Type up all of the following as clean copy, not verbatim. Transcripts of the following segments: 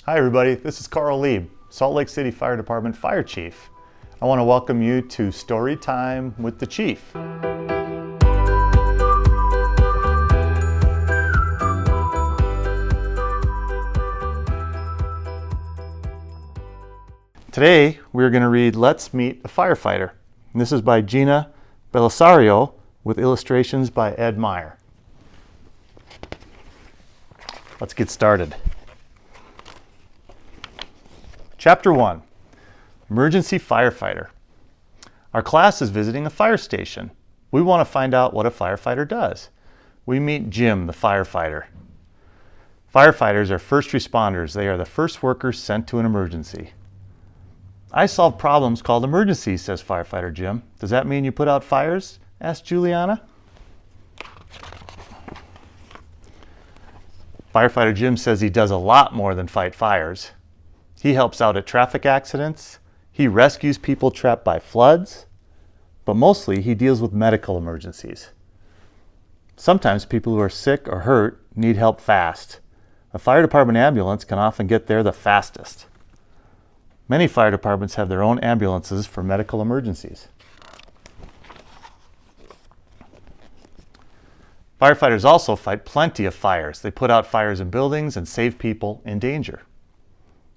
Hi everybody, this is Karl Lieb, Salt Lake City Fire Department Fire Chief. I want to welcome you to Story Time with the Chief. Today we're going to read Let's Meet a Firefighter. And this is by Gina Bellisario with illustrations by Ed Myer. Let's get started. Chapter 1, Emergency Firefighter. Our class is visiting a fire station. We want to find out what a firefighter does. We meet Jim, the firefighter. Firefighters are first responders. They are the first workers sent to an emergency. I solve problems called emergencies, says firefighter Jim. Does that mean you put out fires? Asked Juliana. Firefighter Jim says he does a lot more than fight fires. He helps out at traffic accidents, he rescues people trapped by floods, but mostly he deals with medical emergencies. Sometimes people who are sick or hurt need help fast. A fire department ambulance can often get there the fastest. Many fire departments have their own ambulances for medical emergencies. Firefighters also fight plenty of fires. They put out fires in buildings and save people in danger.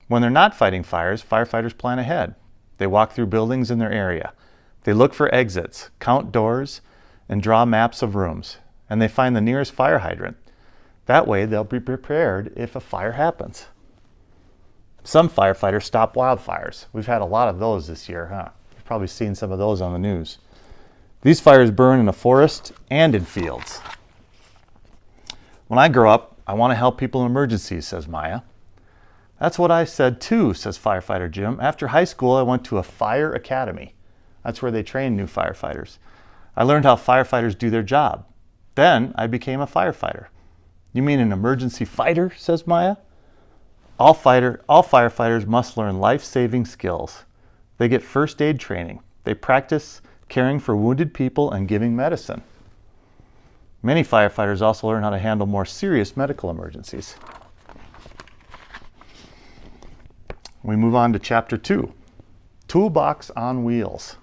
When they're not fighting fires, firefighters plan ahead. They walk through buildings in their area. They look for exits, count doors, and draw maps of rooms. And they find the nearest fire hydrant. That way they'll be prepared if a fire happens. Some firefighters stop wildfires. We've had a lot of those this year, huh? You've probably seen some of those on the news. These fires burn in a forest and in fields. When I grow up, I want to help people in emergencies, says Maya. That's what I said too, says firefighter Jim. After high school, I went to a fire academy. That's where they train new firefighters. I learned how firefighters do their job. Then I became a firefighter. You mean an emergency fighter, says Maya? All firefighters must learn life-saving skills. They get first aid training. They practice caring for wounded people and giving medicine. Many firefighters also learn how to handle more serious medical emergencies. We move on to Chapter 2, Toolbox on Wheels.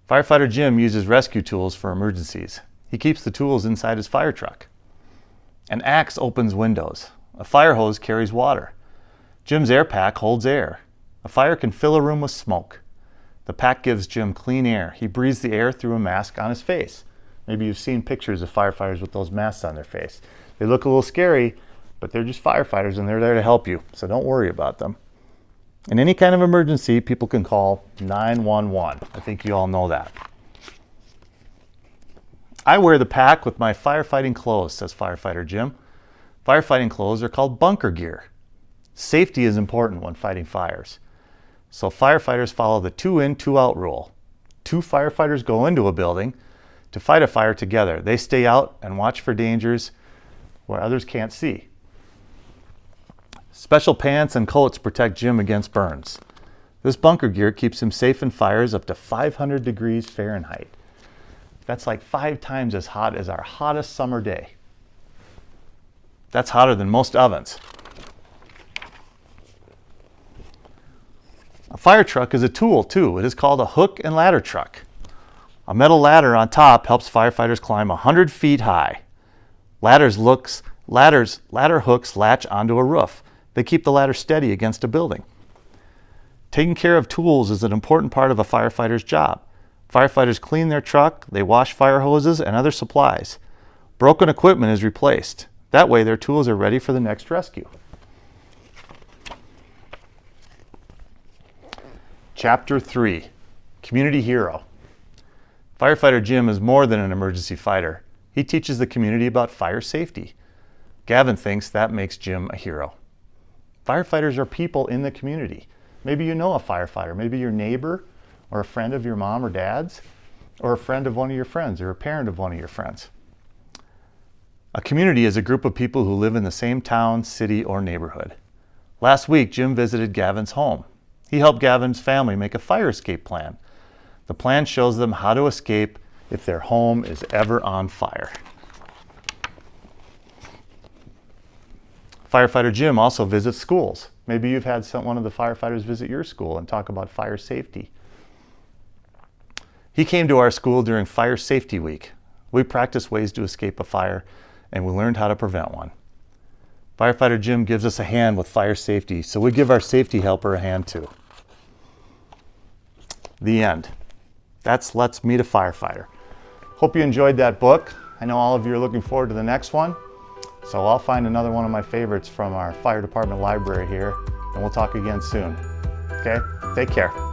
Firefighter Jim uses rescue tools for emergencies. He keeps the tools inside his fire truck. An axe opens windows. A fire hose carries water. Jim's air pack holds air. A fire can fill a room with smoke. The pack gives Jim clean air. He breathes the air through a mask on his face. Maybe you've seen pictures of firefighters with those masks on their face. They look a little scary, but they're just firefighters and they're there to help you, so don't worry about them. In any kind of emergency, people can call 911. I think you all know that. I wear the pack with my firefighting clothes, says firefighter Jim. Firefighting clothes are called bunker gear. Safety is important when fighting fires. So firefighters follow the 2 in, 2 out rule. 2 firefighters go into a building to fight a fire together. They stay out and watch for dangers where others can't see. Special pants and coats protect Jim against burns. This bunker gear keeps him safe in fires up to 500 degrees Fahrenheit. That's like 5 times as hot as our hottest summer day. That's hotter than most ovens. A fire truck is a tool too. It is called a hook and ladder truck. A metal ladder on top helps firefighters climb 100 feet high. Ladder hooks latch onto a roof. They keep the ladder steady against a building. Taking care of tools is an important part of a firefighter's job. Firefighters clean their truck, they wash fire hoses and other supplies. Broken equipment is replaced. That way their tools are ready for the next rescue. Chapter 3, Community Hero. Firefighter Jim is more than an emergency fighter. He teaches the community about fire safety. Gavin thinks that makes Jim a hero. Firefighters are people in the community. Maybe you know a firefighter, maybe your neighbor or a friend of your mom or dad's, or a friend of one of your friends or a parent of one of your friends. A community is a group of people who live in the same town, city, or neighborhood. Last week, Jim visited Gavin's home. He helped Gavin's family make a fire escape plan. The plan shows them how to escape if their home is ever on fire. Firefighter Jim also visits schools. Maybe you've had one of the firefighters visit your school and talk about fire safety. He came to our school during Fire Safety Week. We practiced ways to escape a fire, and we learned how to prevent one. Firefighter Jim gives us a hand with fire safety, so we give our safety helper a hand too. The end. That's Let's Meet a Firefighter. Hope you enjoyed that book. I know all of you are looking forward to the next one, so I'll find another one of my favorites from our fire department library here, and we'll talk again soon. Okay? Take care.